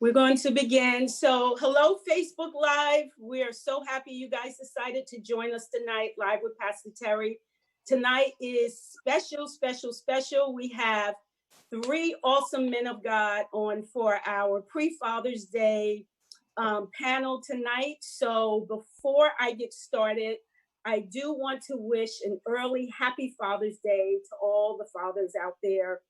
We're going to begin. So hello, Facebook Live. We are so happy you guys decided to join us tonight, live with Pastor Terry. Tonight is special, special, special. We have 3 awesome men of God on for our pre-Father's Day panel tonight. So before I get started, I do want to wish an early happy Father's Day to all the fathers out there.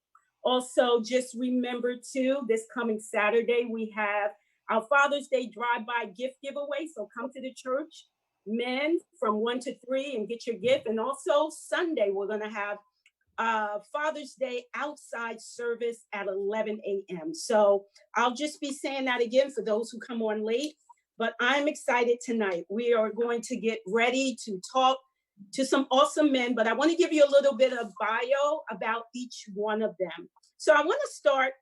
Also, just remember too, this coming Saturday, we have our Father's Day drive-by gift giveaway. So come to the church, men, from 1 to 3 and get your gift. And also Sunday, we're going to have Father's Day outside service at 11 a.m. So I'll just be saying that again for those who come on late. But I'm excited tonight. We are going to get ready to talk to some awesome men, but I want to give you a little bit of bio about each one of them. So I want to start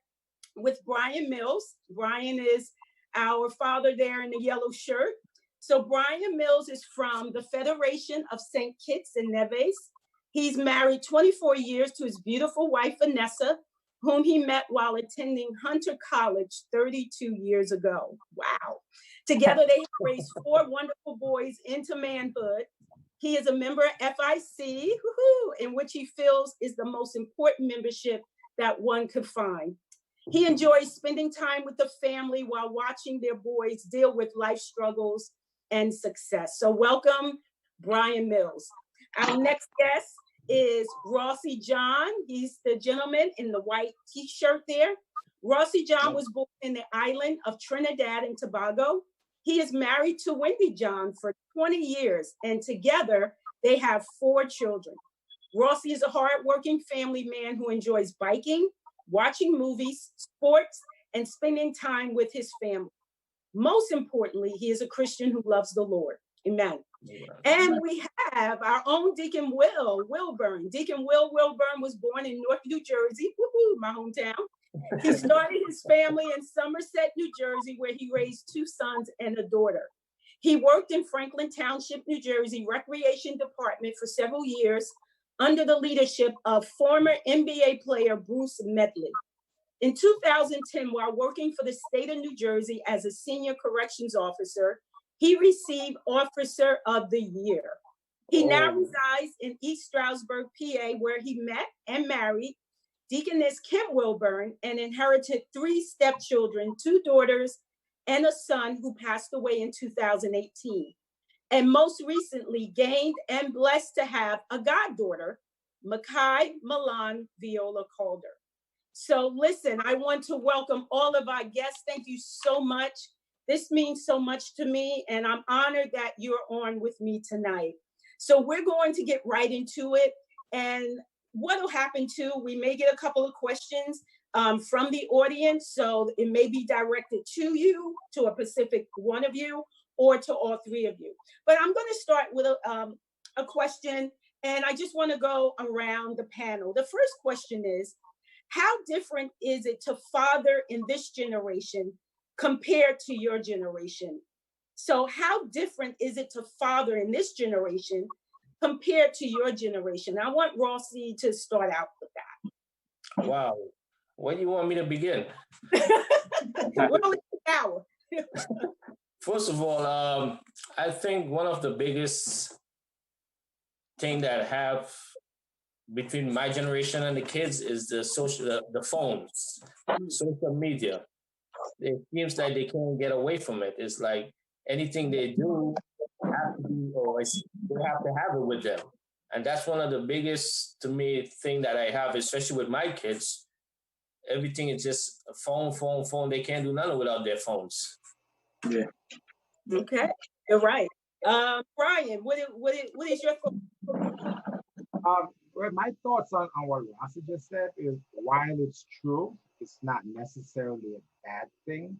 with Brian Mills. Brian is our father there in the yellow shirt. So Brian Mills is from the Federation of St. Kitts and Nevis. He's married 24 years to his beautiful wife, Vanessa, whom he met while attending Hunter College 32 years ago. Wow. Together, they have raised 4 wonderful boys into manhood. He is a member of FIC, in which he feels is the most important membership that one could find. He enjoys spending time with the family while watching their boys deal with life struggles and success. So welcome, Brian Mills. Our next guest is Rossi John. He's the gentleman in the white t-shirt there. Rossi John was born in the island of Trinidad and Tobago. He is married to Wendy John for 20 years, and together they have 4 children. Rossi is a hardworking family man who enjoys biking, watching movies, sports, and spending time with his family. Most importantly, he is a Christian who loves the Lord. Amen. And we have our own Deacon WILBURN. Deacon WILBURN was born in North New Jersey, my hometown. He started his family in Somerset, New Jersey, where he raised 2 sons and a daughter. He worked in Franklin Township, New Jersey, Recreation Department for several years under the leadership of former NBA player Bruce Medley. In 2010, while working for the state of New Jersey as a senior corrections officer, he received Officer of the Year. He now resides in East Stroudsburg, PA, where he met and married Deaconess Kim WILBURN and inherited 3 stepchildren, 2 daughters, and a son who passed away in 2018. And most recently gained and blessed to have a goddaughter, Makai Milan Viola Calder. So listen, I want to welcome all of our guests. Thank you so much. This means so much to me, and I'm honored that you're on with me tonight. So we're going to get right into it. And what will happen too, we may get a couple of questions from the audience. So it may be directed to you, to a specific one of you, or to all 3 of you. But I'm going to start with a question, and I just want to go around the panel. The first question is, how different is it to father in this generation compared to your generation? So how different is it to father in this generation compared to your generation? I want Rossi to start out with that. Wow. Where do you want me to begin? We're only an hour. First of all, I think one of the biggest thing that I have between my generation and the kids is the phones, social media. It seems like they can't get away from it. It's like anything they do have to be, or they have to have it with them. And that's one of the biggest, to me, thing that I have, especially with my kids. Everything is just a phone. They can't do nothing without their phones. Yeah. Okay, you're right. Brian, what is your thought? Well, my thoughts on what Rossi just said is, while it's true, it's not necessarily a bad thing.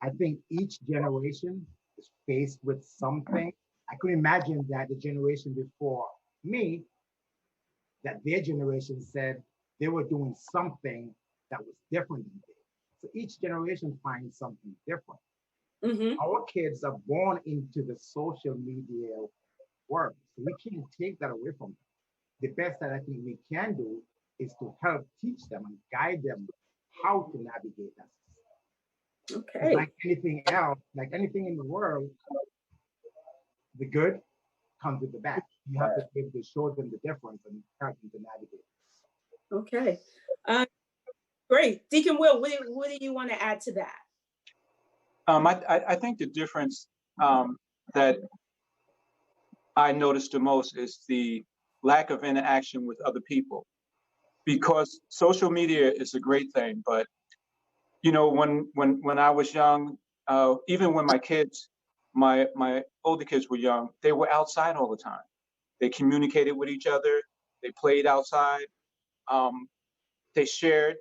I think each generation is faced with something. I could imagine that the generation before me, that their generation said they were doing something that was different than they. So each generation finds something different. Our kids are born into the social media world. So we can't take that away from them. The best that I think we can do is to help teach them and guide them how to navigate that. Okay. Like anything else, like anything in the world, the good comes with the bad. You have to be able to show them the difference and help them to navigate. Okay. Great. Deacon Will, what do you want to add to that? I think the difference that I noticed the most is the lack of interaction with other people, because social media is a great thing, but you know, when I was young, even when my older kids were young, they were outside all the time. They communicated with each other. They played outside. They shared.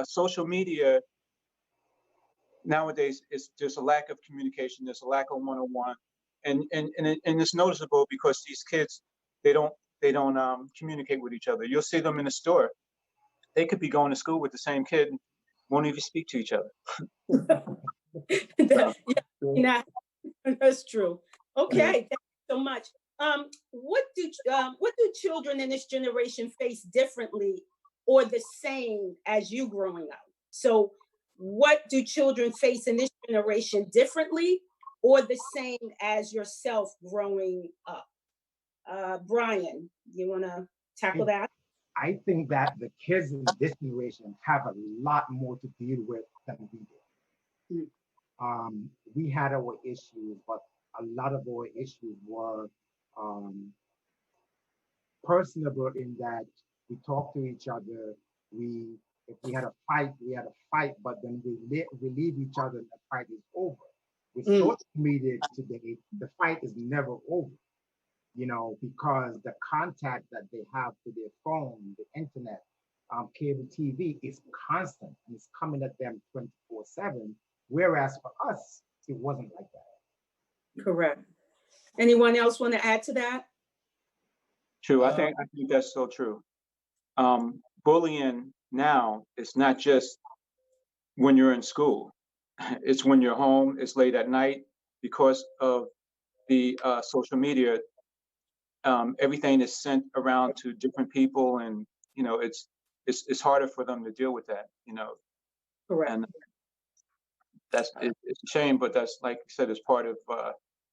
Social media nowadays there's a lack of communication. There's a lack of one-on-one, and it's noticeable because these kids they don't communicate with each other. You'll see them in the store. They could be going to school with the same kid, and won't even speak to each other. Yeah, that's true. Okay, thank you so much. What do children in this generation face differently or the same as you growing up? So, what do children face in this generation differently or the same as yourself growing up? Brian, you want to tackle that? I think that the kids in this generation have a lot more to deal with than we did. We had our issues, but a lot of our issues were personable in that we talked to each other. If we had a fight, we had a fight, but then we leave each other and the fight is over. With social media today, the fight is never over, you know, because the contact that they have to their phone, the internet, cable TV is constant and it's coming at them 24/7. Whereas for us, it wasn't like that. Correct. Anyone else want to add to that? True. I think that's so true. Bullying now is not just when you're in school. It's when you're home. It's late at night because of the social media. Everything is sent around to different people, and you know it's harder for them to deal with that. You know, Correct. and it's a shame, but that's, like you said, is part of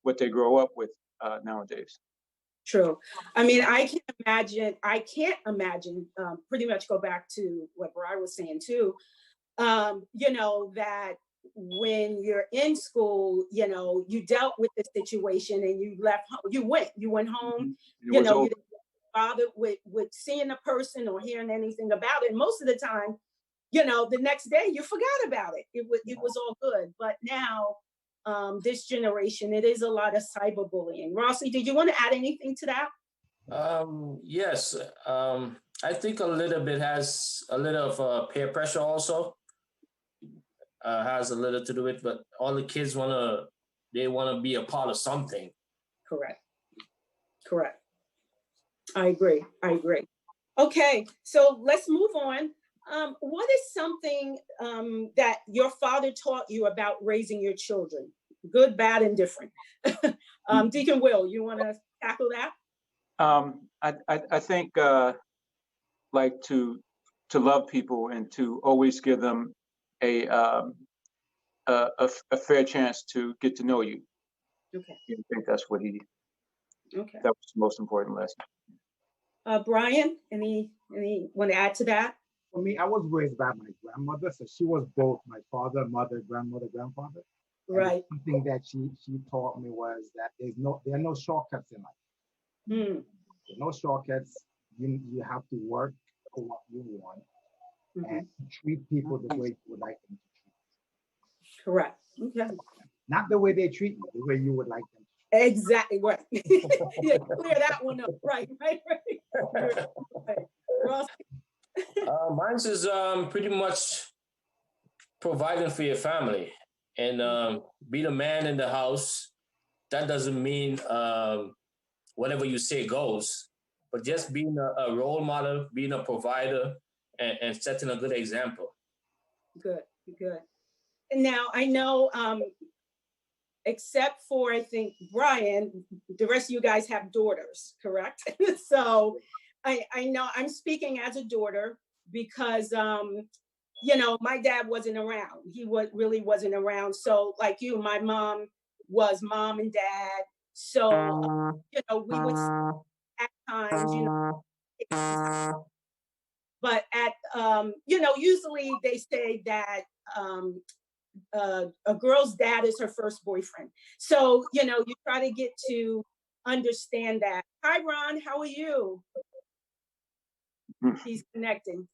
what they grow up with nowadays. True. I mean, I can't imagine, pretty much go back to what Brian was saying too, you know, that when you're in school, you know, you dealt with the situation and you left home, you went home, you know, you didn't bother with seeing a person or hearing anything about it. And most of the time, you know, the next day you forgot about it. It was all good. But now, this generation, it is a lot of cyberbullying. Rossi, did you want to add anything to that? Yes. I think a little bit has a little of peer pressure also. Has a little to do with, but all the kids want to be a part of something. Correct. I agree. Okay, so let's move on. What is something that your father taught you about raising your children? Good, bad, and different. Deacon Will, you want to tackle that? I think like to love people and to always give them a fair chance to get to know you. Okay. I think that's what Okay. that was the most important lesson. Brian, any want to add to that? For me, I was raised by my grandmother, so she was both my father, mother, grandmother, grandfather. Right. And something that she taught me was that there are no shortcuts in life. There are no shortcuts. You have to work for what you want and treat people the way you would like them to treat you. Correct. Okay. Not the way they treat you, the way you would like them to treat you. Exactly right. Yeah, clear that one up. Right. Ross? Mine's is pretty much providing for your family and be the man in the house. That doesn't mean whatever you say goes, but just being a role model, being a provider, and setting a good example. Good. Now I know, except for I think Brian, the rest of you guys have daughters, correct? So I know I'm speaking as a daughter because my dad wasn't around. He really wasn't around. So like you, my mom was mom and dad. So we would at times, but at usually they say that a girl's dad is her first boyfriend. So you try to get to understand that. Hi, Ron. How are you? He's connecting.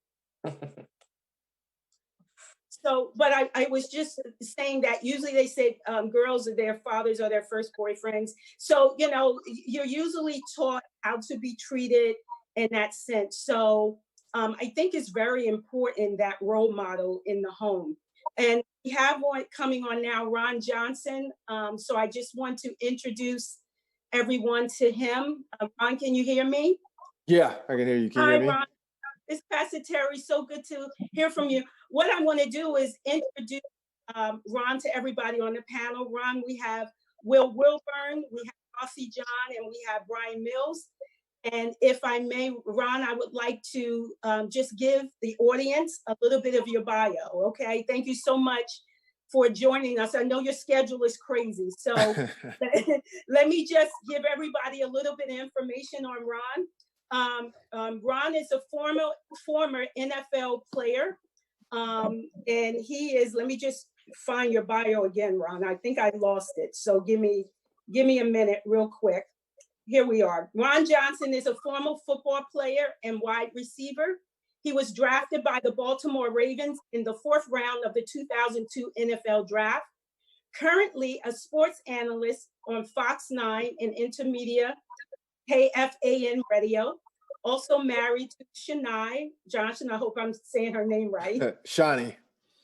So, but I was just saying that usually they say girls are their fathers or their first boyfriends. So, you're usually taught how to be treated in that sense. So I think it's very important, that role model in the home. And we have one coming on now, Ron Johnson. So I just want to introduce everyone to him. Ron, can you hear me? Yeah, I can hear you. Can you hear me? Ron. It's Pastor Terry. So good to hear from you. What I want to do is introduce Ron to everybody on the panel. Ron, we have WILBURN, we have Rossi John, and we have Brian Mills. And if I may, Ron, I would like to just give the audience a little bit of your bio, okay? Thank you so much for joining us. I know your schedule is crazy. So let me just give everybody a little bit of information on Ron. Ron is a former NFL player, and he is. Let me just find your bio again, Ron. I think I lost it, so give me a minute, real quick. Here we are. Ron Johnson is a former football player and wide receiver. He was drafted by the Baltimore Ravens in the 4th round of the 2002 NFL Draft. Currently a sports analyst on Fox 9 and Intermedia KFAN Radio. Also married to Shani Johnson. I hope I'm saying her name right. Shani.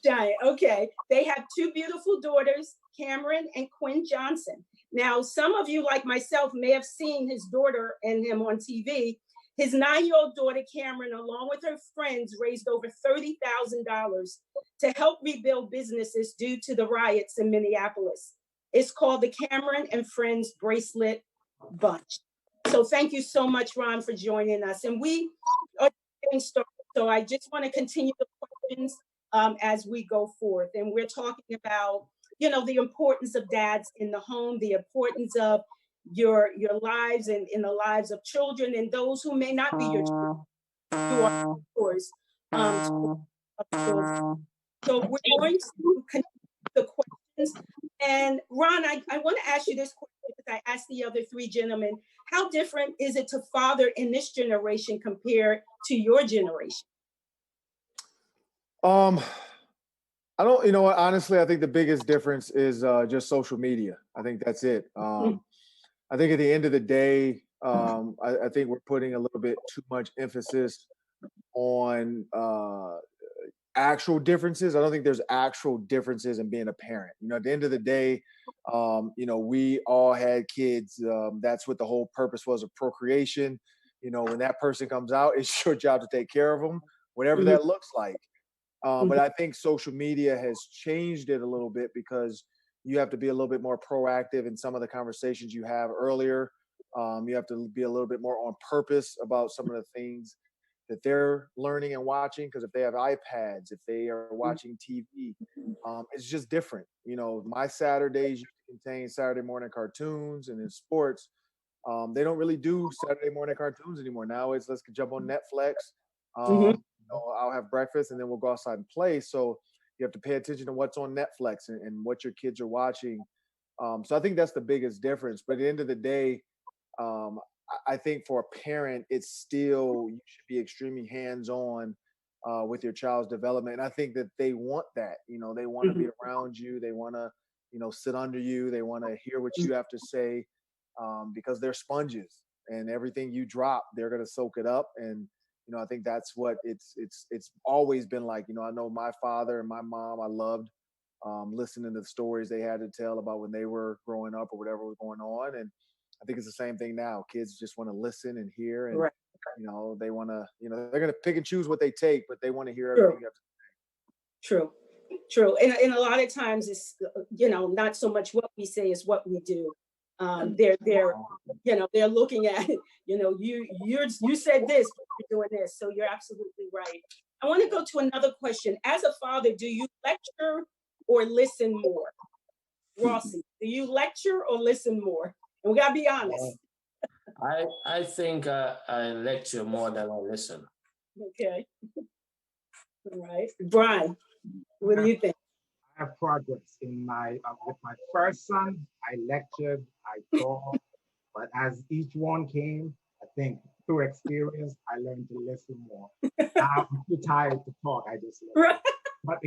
Shani, okay. They have 2 beautiful daughters, Cameron and Quinn Johnson. Now, some of you, like myself, may have seen his daughter and him on TV. His 9-year-old daughter, Cameron, along with her friends, raised over $30,000 to help rebuild businesses due to the riots in Minneapolis. It's called the Cameron and Friends Bracelet Bunch. So thank you so much, Ron, for joining us. And we are getting started. So I just want to continue the questions as we go forth. And we're talking about, the importance of dads in the home, the importance of your lives and in the lives of children and those who may not be your children, who are yours. So we're going to continue the questions. And Ron, I want to ask you this question because I asked the other 3 gentlemen, how different is it to father in this generation compared to your generation? I don't, honestly, I think the biggest difference is just social media. I think that's it. I think at the end of the day, I think we're putting a little bit too much emphasis on actual differences. I don't think there's actual differences in being a parent. At the end of the day, we all had kids. That's what the whole purpose was of procreation. When that person comes out, it's your job to take care of them, whatever that looks like. But I think social media has changed it a little bit because you have to be a little bit more proactive in some of the conversations you have earlier. You have to be a little bit more on purpose about some of the things that they're learning and watching. Because if they have iPads, if they are watching TV, it's just different. My Saturdays used to contain Saturday morning cartoons, and in sports, they don't really do Saturday morning cartoons anymore. Now it's let's jump on Netflix. I'll have breakfast and then we'll go outside and play. So you have to pay attention to what's on Netflix and what your kids are watching. So I think that's the biggest difference. But at the end of the day, I think for a parent, it's still, you should be extremely hands-on with your child's development. And I think that they want that. They want to be around you. They want to, sit under you. They want to hear what you have to say because they're sponges, and everything you drop, they're going to soak it up. And I think that's what it's always been like. I know my father and my mom, I loved listening to the stories they had to tell about when they were growing up or whatever was going on. And I think it's the same thing now. Kids just want to listen and hear, and right. They want to, they're going to pick and choose what they take, but they want to hear everything you have to say. True. True. And a lot of times it's, not so much what we say is what we do. They're looking at, you said this, but you're doing this. So you're absolutely right. I want to go to another question. As a father, do you lecture or listen more? Rossi, do you lecture or listen more? And we gotta be honest. I think I lecture more than I listen. Okay. All right. Brian, what do you think? I have progress in with my first son. I lectured, I taught, but as each one came, I think through experience, I learned to listen more. Now I'm too tired to talk. I just listen. Right. But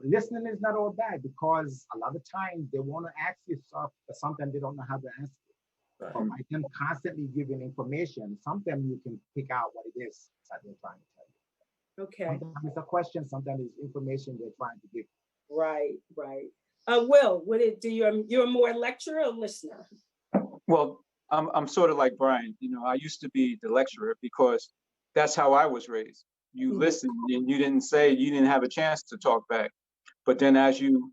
listening is not all bad, because a lot of times they want to ask you stuff, but sometimes they don't know how to answer it. Right. I can constantly giving information. Sometimes you can pick out what it is that they're trying to tell you. Okay. Sometimes it's a question, sometimes it's information they're trying to give. Right. Will, you're more lecturer or listener? Well, I'm sort of like Brian. I used to be the lecturer because that's how I was raised. You listen and you didn't have a chance to talk back. But then as you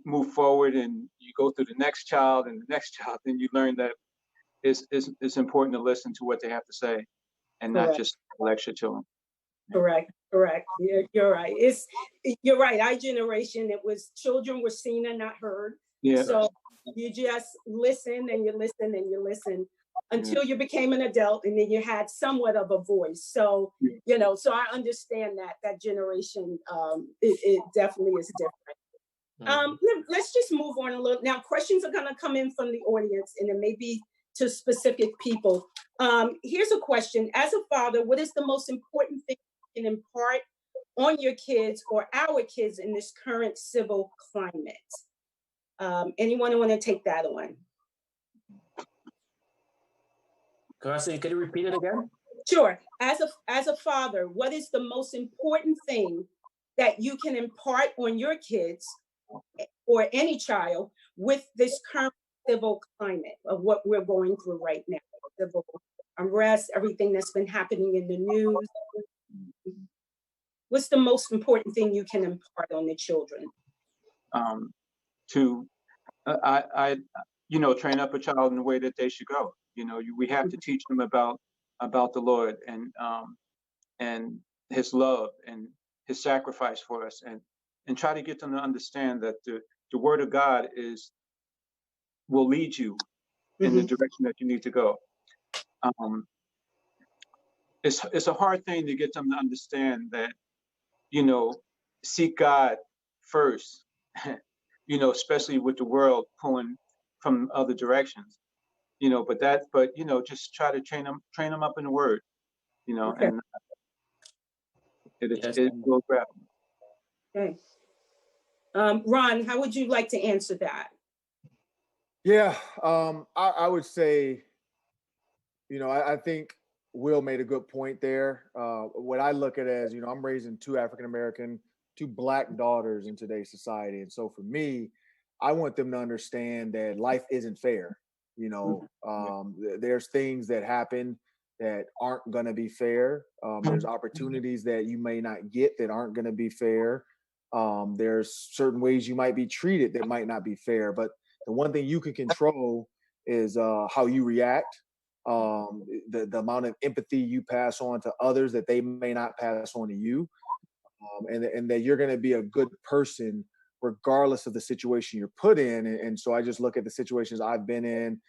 move forward and you go through the next child and the next child, then you learn that it's important to listen to what they have to say and not just lecture to them. Correct. You're right. You're right. Our generation, it was children were seen and not heard. Yeah. So you just listen and you listen and you listen until you became an adult, and then you had somewhat of a voice. So, so I understand that generation, it definitely is different. Let's just move on a little. Now, questions are going to come in from the audience, and it may be to specific people. Here's a question. As a father, what is the most important thing you can impart on your kids or our kids in this current civil climate? Anyone want to take that on? Can you repeat it again? Sure. As a father, what is the most important thing that you can impart on your kids or any child with this current civil climate of what we're going through right now? Civil unrest, everything that's been happening in the news. What's the most important thing you can impart on the children? Train up a child in the way that they should go. We have to teach them about the Lord and His love and His sacrifice for us, and try to get them to understand that the Word of God will lead you in the direction that you need to go. It's a hard thing to get them to understand that, seek God first, especially with the world pulling from other directions, but just try to train them up in the Word, and it will grab them. Okay. Ron, how would you like to answer that? Yeah, I would say, I think Will made a good point there. What I look at as, I'm raising two African-American, two Black daughters in today's society. And so for me, I want them to understand that life isn't fair. There's things that happen that aren't going to be fair. There's opportunities that you may not get that aren't going to be fair. There's certain ways you might be treated that might not be fair. But the one thing you can control is how you react, the amount of empathy you pass on to others that they may not pass on to you, and that you're going to be a good person regardless of the situation you're put in. And so I just look at the situations I've been in,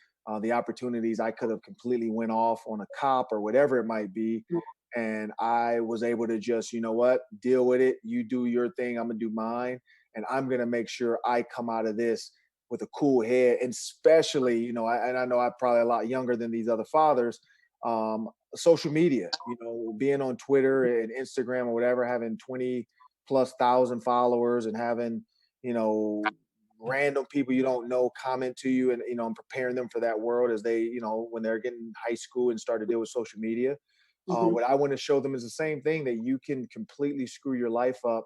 the opportunities I could have completely went off on a cop or whatever it might be. And I was able to just, deal with it. You do your thing, I'm going to do mine. And I'm going to make sure I come out of this with a cool head, and especially, and I know I'm probably a lot younger than these other fathers, social media, being on Twitter and Instagram or whatever, having 20,000+ followers and having, random people you don't know comment to you, and, I'm preparing them for that world as they, when they're getting high school and start to deal with social media. What I want to show them is the same thing, that you can completely screw your life up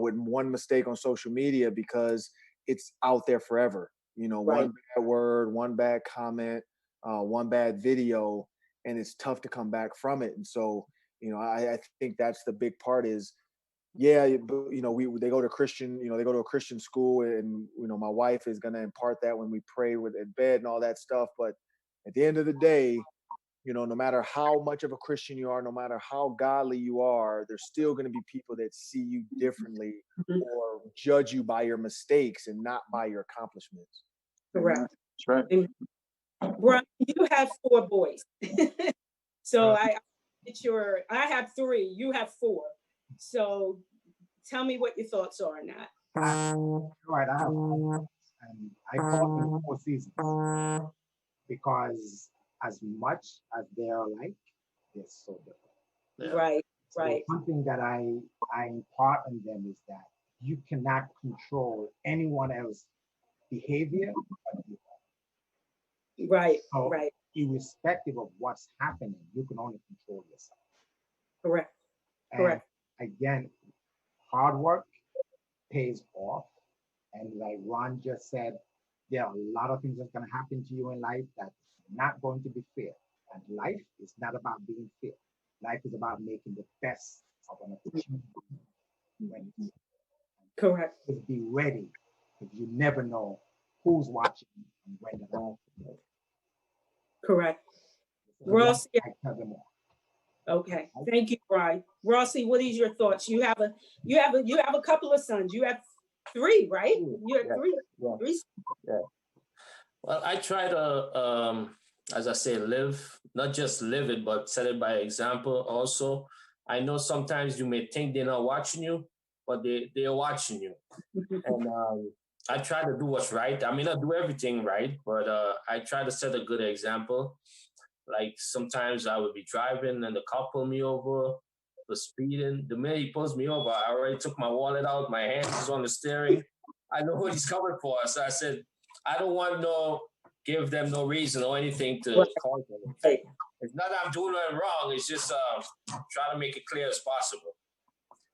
with one mistake on social media, because it's out there forever. One bad word, one bad comment, one bad video, and it's tough to come back from it. And so, I think that's the big part, is yeah, you know, they go to Christian, you know, they go to a Christian school, and you know, my wife is going to impart that when we pray with in bed and all that stuff. But at the end of the day, you know, no matter how much of a Christian you are, no matter how godly you are, there's still going to be people that see you differently Mhm. or judge you by your mistakes and not by your accomplishments. Correct. That's right. And Brian, you have 4 boys. So I have 3, you have 4. So tell me what your thoughts are on that. Right, I have, and I call them 4 seasons because as much as they are alike, they're so different. Yeah. Right, So right, one thing that I impart on them is that you cannot control anyone else's behavior but you. right, So right. irrespective of what's happening, you can only control yourself. Correct, And correct. again, hard work pays off. And like Ron just said, there are a lot of things that's going to happen to you in life that's not going to be fair. And life is not about being fair. Life is about making the best of an opportunity. When Correct. just be ready, because you never know who's watching and when they're watching. Correct. So Ross, I tell them all. okay. Thank you, Brian. Rossi, what is your thoughts? You have a couple of sons. You have 3, right? You have 3. Yeah. 3. Yeah. Well, I try to, as I say, not just live it, but set it by example also. I know sometimes you may think they're not watching you, but they are watching you. And I try to do what's right. I may not do everything right, but I try to set a good example. Like sometimes I would be driving and the cop pull me over for speeding. The minute he pulls me over, I already took my wallet out. My hands is on the steering. I know what he's coming for. So I said, I don't want give them no reason or anything to call them. Right. It's not that I'm doing nothing wrong. It's just trying to make it clear as possible.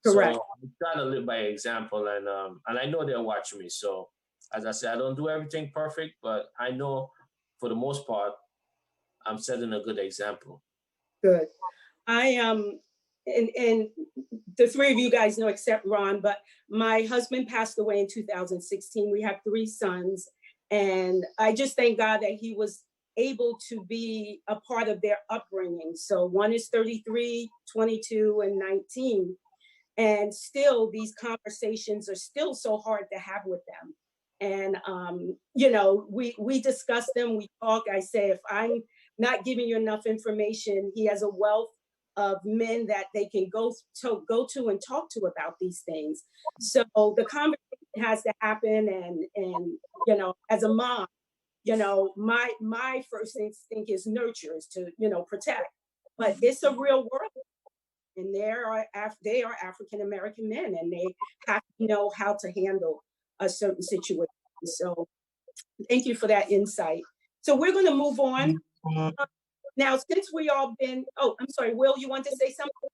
Correct. So I'm trying to live by example, and I know they're watching me. So as I said, I don't do everything perfect, but I know for the most part, I'm setting a good example. Good. I and the 3 of you guys know except Ron, but my husband passed away in 2016. We have 3 sons, and I just thank God that he was able to be a part of their upbringing. So one is 33, 22, and 19. And still these conversations are still so hard to have with them. And you know, we discuss them, we talk. I say, if I'm not giving you enough information, he has a wealth of men that they can go to and talk to about these things. So the conversation has to happen. And you know, as a mom, you know, my first instinct is nurture, is to, you know, protect. But it's a real world, and they are African American men, and they have to know how to handle a certain situation. So thank you for that insight. So we're going to move on. Now, since we all been, oh, I'm sorry, Will, you want to say something?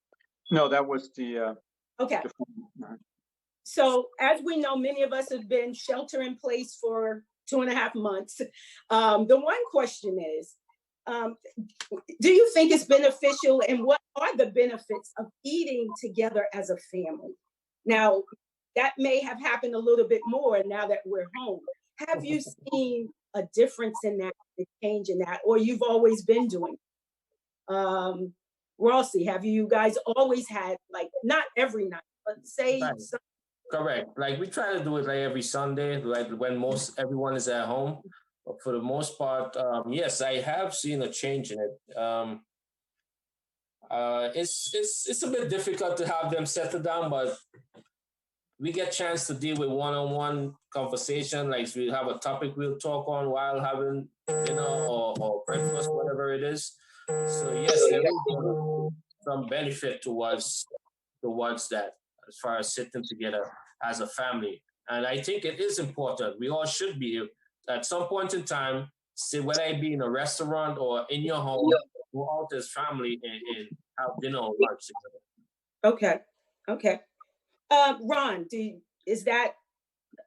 No, that was the. Okay. So as we know, many of us have been shelter in place for 2.5 months. The one question is, do you think it's beneficial, and what are the benefits of eating together as a family? Now, that may have happened a little bit more now that we're home. Have you seen a difference in that, a change in that, or you've always been doing it? Rossi, have you guys always had, like, not every night, but say Right. Correct. Like we try to do it like every Sunday, like when everyone is at home. But for the most part, yes, I have seen a change in it. It's a bit difficult to have them settle down, but we get a chance to deal with one-on-one conversation. Like we have a topic we'll talk on while having dinner or breakfast, whatever it is. So yes, there is some benefit towards that as far as sitting together as a family. And I think it is important. We all should be at some point in time, whether it be in a restaurant or in your home, go out as family and have dinner or lunch together. Okay. Ron, is that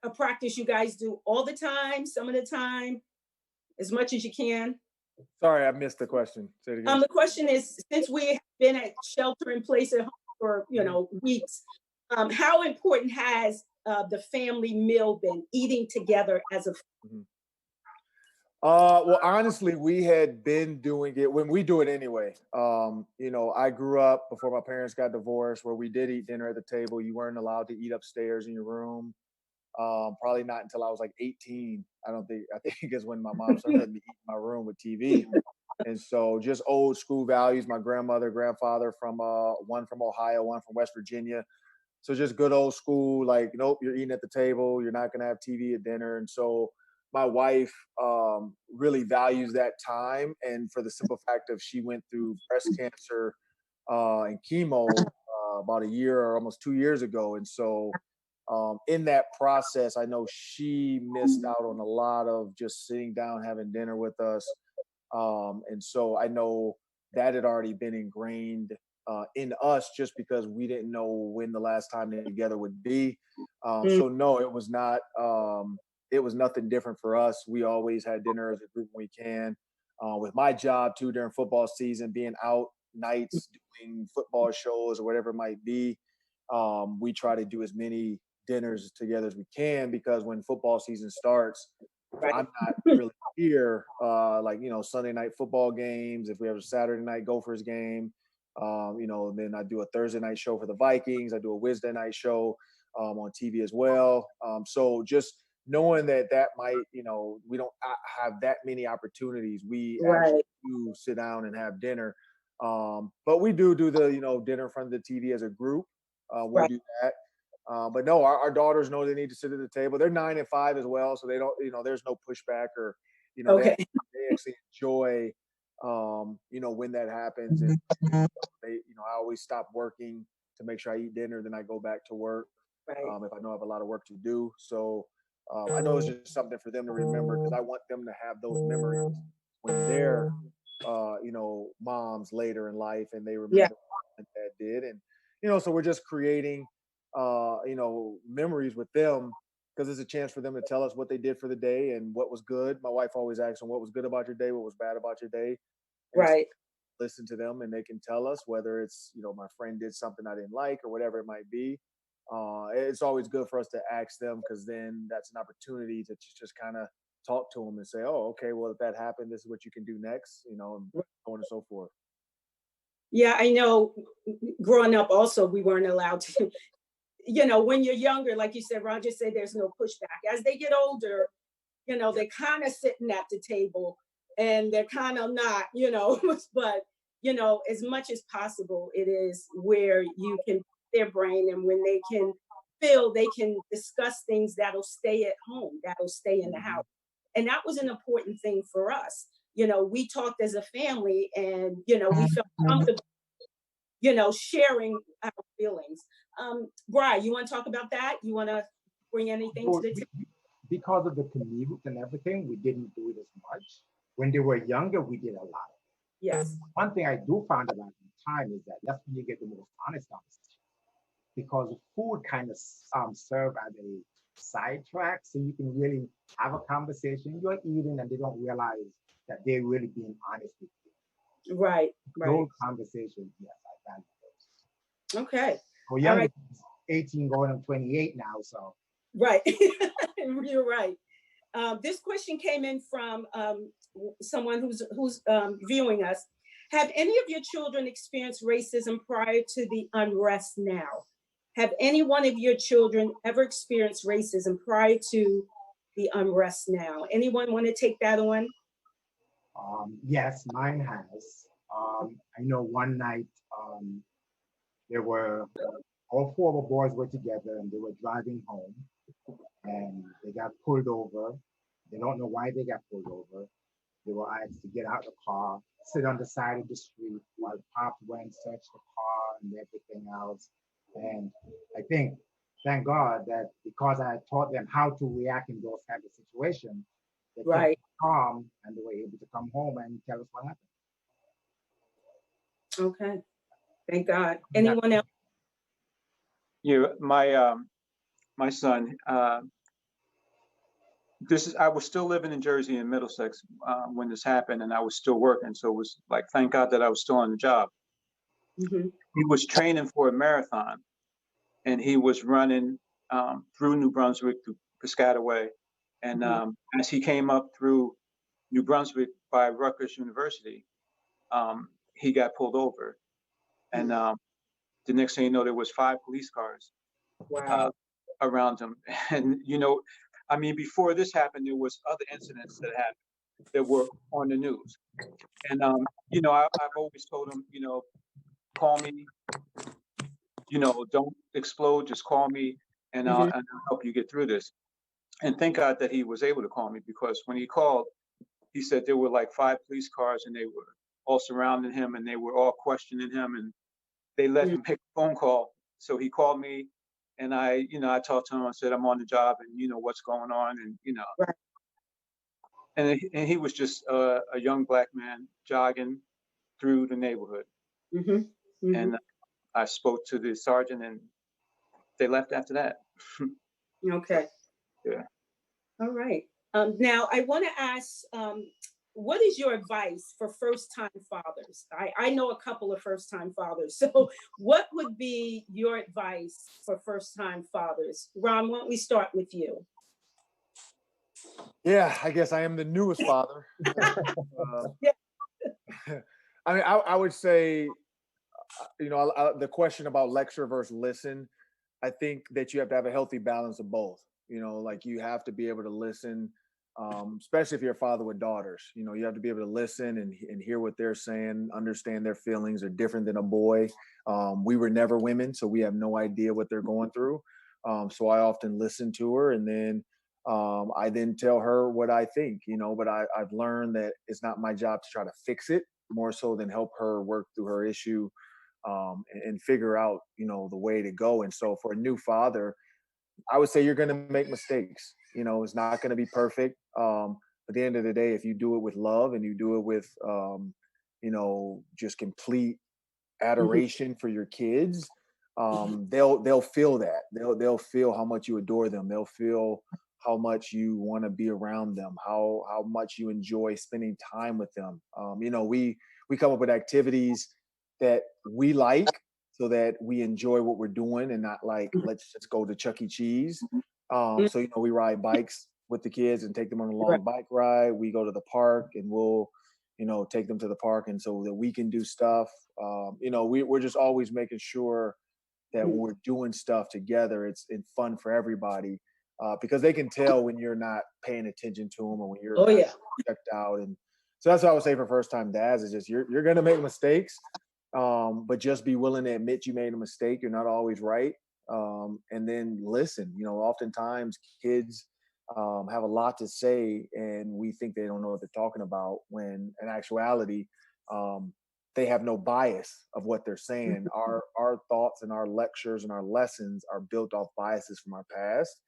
a practice you guys do all the time, some of the time, as much as you can? Sorry, I missed the question. Say it again. The question is, since we have been at shelter in place at home for, you know, weeks, How important has the family meal been, eating together as a family? Well, honestly, we had been doing it when we do it anyway. You know, I grew up before my parents got divorced where we did eat dinner at the table. You weren't allowed to eat upstairs in your room. Probably not until I was like 18. I think is when my mom started letting me eat in my room with TV. And so just old school values. My grandmother, grandfather from one from Ohio, one from West Virginia. So just good old school, like, nope, you're eating at the table. You're not going to have TV at dinner. And so my wife really values that time. And for the simple fact of she went through breast cancer and chemo about a year or almost 2 years ago. And so in that process, I know she missed out on a lot of just sitting down, having dinner with us. And so I know that had already been ingrained in us just because we didn't know when the last time together would be. So no, it was not. It was nothing different for us. We always had dinner as a group when we can. With my job too during football season, being out nights doing football shows or whatever it might be, we try to do as many dinners together as we can because when football season starts, I'm not really here. Like, you know, Sunday night football games. If we have a Saturday night Gophers game, you know, then I do a Thursday night show for the Vikings. I do a Wednesday night show on TV as well. So just knowing that might, you know, we don't have that many opportunities. We actually do sit down and have dinner. But we do the, you know, dinner in front of the TV as a group. We'll do that. But no, our daughters know they need to sit at the table. They're 9 and 5 as well, so they don't, you know, there's no pushback or, you know, they actually enjoy, you know, when that happens. And they, you know, I always stop working to make sure I eat dinner, then I go back to work if I know I have a lot of work to do. So I know it's just something for them to remember because I want them to have those memories when they're, you know, moms later in life and they remember what dad did, and you know, so we're just creating you know, memories with them because it's a chance for them to tell us what they did for the day and what was good. My wife always asks them what was good about your day, what was bad about your day. And listen to them and they can tell us whether it's, you know, my friend did something I didn't like or whatever it might be. It's always good for us to ask them because then that's an opportunity to just kind of talk to them and say, oh, okay, well, if that happened, this is what you can do next, you know, and so on and so forth. Yeah, I know growing up also, we weren't allowed to, you know, when you're younger, like you said, Roger said, there's no pushback. As they get older, you know, they're kind of sitting at the table and they're kind of not, you know, but, you know, as much as possible, it is where you can their brain and when they can feel they can discuss things that'll stay at home, that'll stay in the house. And that was an important thing for us. You know, we talked as a family and, you know, we felt comfortable, you know, sharing our feelings. Brian, you want to talk about that? You want to bring anything to the table? Because of the commute and everything, we didn't do it as much. When they were younger, we did a lot. Yes. One thing I do find about the time is that that's when you get the most honest conversation. Because food kind of serve as a sidetrack, so you can really have a conversation. You're eating, and they don't realize that they're really being honest with you. Right. Those conversations, yes, I value those. Okay. Well, young is 18, going on 28 now, so. Right. You're right. This question came in from someone who's viewing us. Have any of your children experienced racism prior to the unrest now? Have any one of your children ever experienced racism prior to the unrest now? Anyone want to take that on? Yes, mine has. I know one night there were all four of the boys were together and they were driving home and they got pulled over. They don't know why they got pulled over. They were asked to get out of the car, sit on the side of the street while cops went and searched the car and everything else. And I think, thank God that because I taught them how to react in those types of situations, they kept calm and they were able to come home and tell us what happened. Okay, thank God. Anyone else? Yeah, my son. I was still living in Jersey in Middlesex when this happened, and I was still working. So it was like, thank God that I was still on the job. Mm-hmm. He was training for a marathon, and he was running through New Brunswick to Piscataway. And as he came up through New Brunswick by Rutgers University, he got pulled over. And the next thing you know, there was 5 police cars around him. And, you know, I mean, before this happened, there was other incidents that happened that were on the news. And, you know, I've always told him, you know, call me, you know, don't explode, just call me and I'll help you get through this. And thank God that he was able to call me, because when he called, he said there were like 5 police cars and they were all surrounding him and they were all questioning him, and they let him make a phone call. So he called me and I talked to him. I said, I'm on the job and you know what's going on, and you know. Right. And he was just a young Black man jogging through the neighborhood. And I spoke to the sergeant and they left after that. Okay. Yeah. All right. Now I want to ask, what is your advice for first-time fathers? I know a couple of first-time fathers. So what would be your advice for first-time fathers? Ron, why don't we start with you? Yeah, I guess I am the newest father. Yeah. I mean, I would say, you know, the question about lecture versus listen, I think that you have to have a healthy balance of both. You know, like you have to be able to listen, especially if you're a father with daughters. You know, you have to be able to listen and hear what they're saying, understand their feelings are different than a boy. We were never women, so we have no idea what they're going through. So I often listen to her, and then I then tell her what I think, you know, but I've learned that it's not my job to try to fix it, more so than help her work through her issue and figure out, you know, the way to go. And so for a new father, I would say you're going to make mistakes. You know, it's not going to be perfect. At the end of the day, if you do it with love and you do it with, you know, just complete adoration for your kids, they'll feel that. They'll feel how much you adore them. They'll feel how much you want to be around them, how much you enjoy spending time with them. You know, we come up with activities that we like so that we enjoy what we're doing and not like, let's just go to Chuck E. Cheese. So, you know, we ride bikes with the kids and take them on a long bike ride. We go to the park and we'll, you know, take them to the park, and so that we can do stuff. You know, we're just always making sure that when we're doing stuff together, it's fun for everybody, because they can tell when you're not paying attention to them or when you're checked out. And so that's what I would say for first time dads is just you're going to make mistakes, but just be willing to admit you made a mistake. You're not always right, and then listen. You know, oftentimes kids have a lot to say, and we think they don't know what they're talking about, when in actuality, they have no bias of what they're saying. Our thoughts and our lectures and our lessons are built off biases from our past.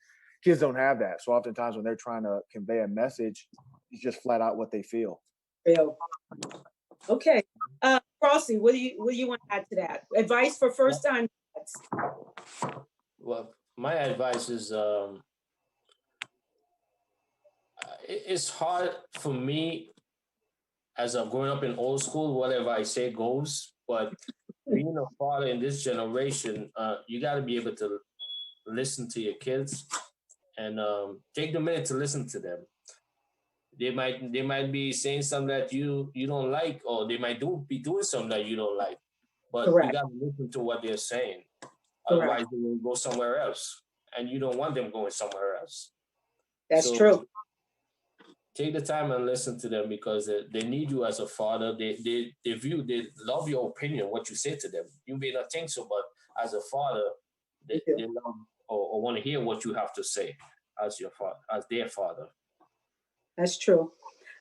Kids don't have that. So oftentimes when they're trying to convey a message, it's just flat out what they feel. Okay. Frosty, what do you want to add to that? Advice for first time dads? Well, my advice is it's hard for me as I'm growing up in old school, whatever I say goes. But being a father in this generation, you got to be able to listen to your kids and take the minute to listen to them. They might be saying something that you don't like, or they might be doing something that you don't like. But you got to listen to what they're saying. Otherwise, they will go somewhere else, and you don't want them going somewhere else. That's true. Take the time and listen to them, because they need you as a father. They love your opinion, what you say to them. You may not think so, but as a father, they love or want to hear what you have to say as your father, as their father. That's true.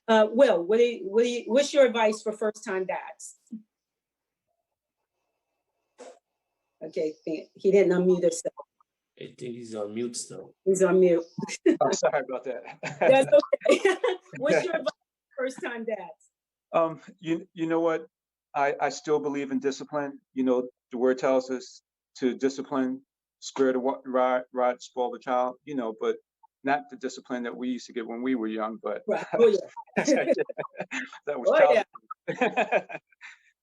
Will, what's your advice for first time dads? Okay, he didn't unmute himself. I think he's on mute still. He's on mute. I'm sorry about that. That's okay. What's your advice for first time dads? You know what? I still believe in discipline. You know, the word tells us to discipline, spare the rod, spoil the child. You know, but not the discipline that we used to get when we were young. But that was child.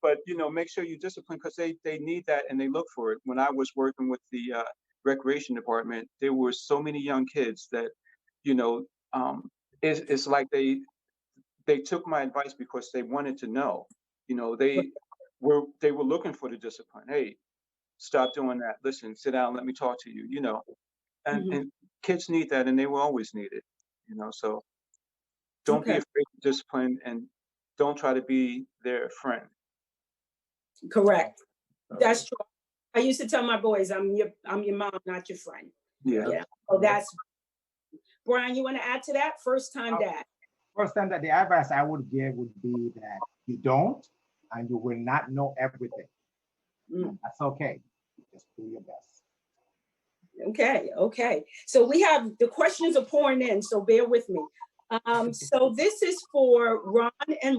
But you know, make sure you discipline, because they need that and they look for it. When I was working with the recreation department, there were so many young kids that, you know, it's like they took my advice because they wanted to know. You know, they were looking for the discipline. Hey, stop doing that. Listen, sit down, let me talk to you. You know, and kids need that, and they will always need it. You know, so don't be afraid of discipline, and don't try to be their friend. Correct. That's true. I used to tell my boys, I'm your mom, not your friend. Yeah. Yeah. Oh, that's Brian. You want to add to that? First time dad. First time that the advice I would give would be that you don't, and you will not know everything. That's okay. Just do your best. Okay. So we have the questions are pouring in, so bear with me. So this is for Ron and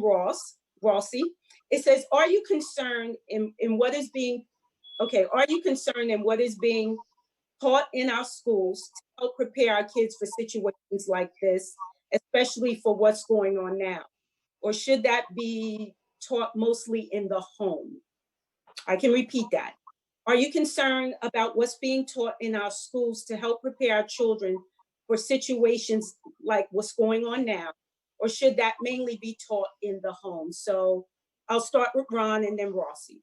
Rossi. It says, are you concerned in what is being taught in our schools to help prepare our kids for situations like this, especially for what's going on now? Or should that be taught mostly in the home? I can repeat that. Are you concerned about what's being taught in our schools to help prepare our children for situations like what's going on now? Or should that mainly be taught in the home? So I'll start with Ron and then Rossi.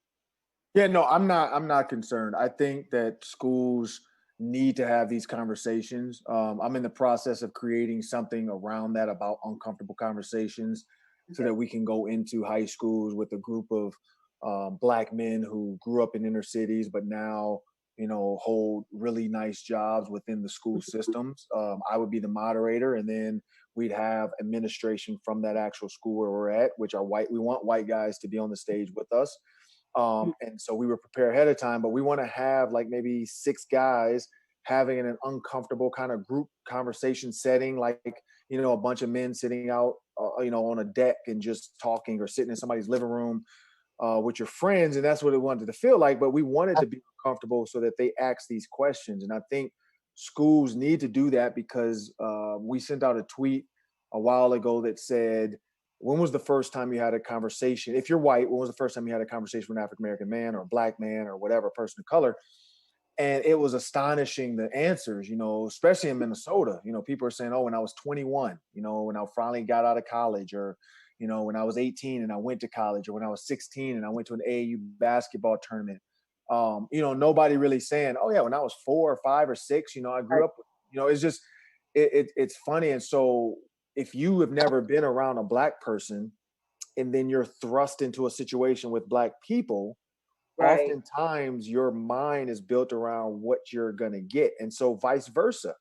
Yeah, no, I'm not concerned. I think that schools need to have these conversations. I'm in the process of creating something around that about uncomfortable conversations so that we can go into high schools with a group of Black men who grew up in inner cities, but now, hold really nice jobs within the school systems. I would be the moderator, and then we'd have administration from that actual school where we're at, which are white. We want white guys to be on the stage with us. And so we were prepared ahead of time, but we want to have like maybe 6 guys having an uncomfortable kind of group conversation setting, like, a bunch of men sitting out, on a deck and just talking, or sitting in somebody's living room with your friends. And that's what it wanted to feel like. But we wanted to be comfortable so that they ask these questions. And I think schools need to do that because we sent out a tweet a while ago that said, when was the first time you had a conversation? If you're white, when was the first time you had a conversation with an African-American man or a Black man or whatever, person of color? And it was astonishing, the answers, especially in Minnesota. People are saying, oh, when I was 21, when I finally got out of college, or, when I was 18 and I went to college, or when I was 16 and I went to an AAU basketball tournament. Nobody really saying, oh yeah, when I was 4 or 5 or 6, I grew up, it's just, it's funny. And so if you have never been around a Black person and then you're thrust into a situation with Black people, oftentimes your mind is built around what you're going to get. And so vice versa.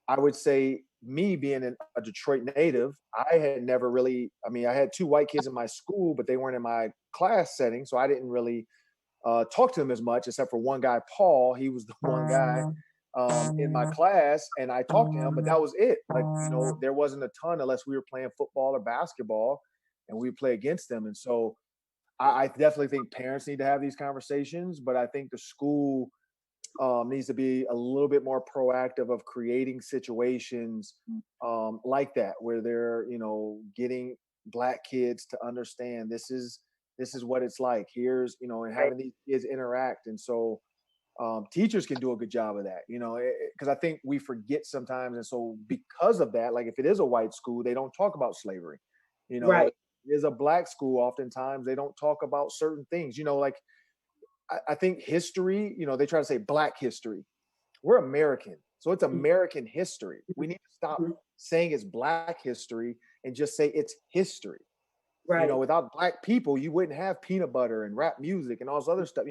I would say, me being a Detroit native, I had never really, I had 2 white kids in my school, but they weren't in my class setting. So I didn't really talk to them as much, except for one guy, Paul. He was the one guy in my class, and I talked to him, but that was it. Like, there wasn't a ton unless we were playing football or basketball and we play against them. And so I definitely think parents need to have these conversations, but I think the school needs to be a little bit more proactive of creating situations like that, where they're, getting Black kids to understand this is what it's like. Here's, and having these kids interact. And so teachers can do a good job of that, because I think we forget sometimes. And so because of that, like if it is a white school, they don't talk about slavery, If it is a Black school, oftentimes they don't talk about certain things, like I think history, they try to say Black history. We're American. So it's American history. We need to stop saying it's Black history and just say it's history. Without Black people, you wouldn't have peanut butter and rap music and all this other stuff,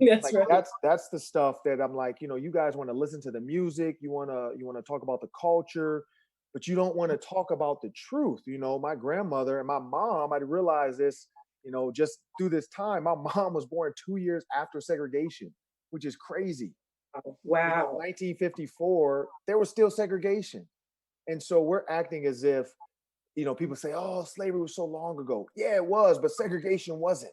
That's the stuff that I'm like, you guys want to listen to the music, you want to talk about the culture, but you don't want to talk about the truth. My grandmother and my mom, I realized this, just through this time. My mom was born 2 years after segregation, which is crazy. Wow. 1954, there was still segregation. And so we're acting as if, people say, oh, slavery was so long ago. Yeah, it was, but segregation wasn't.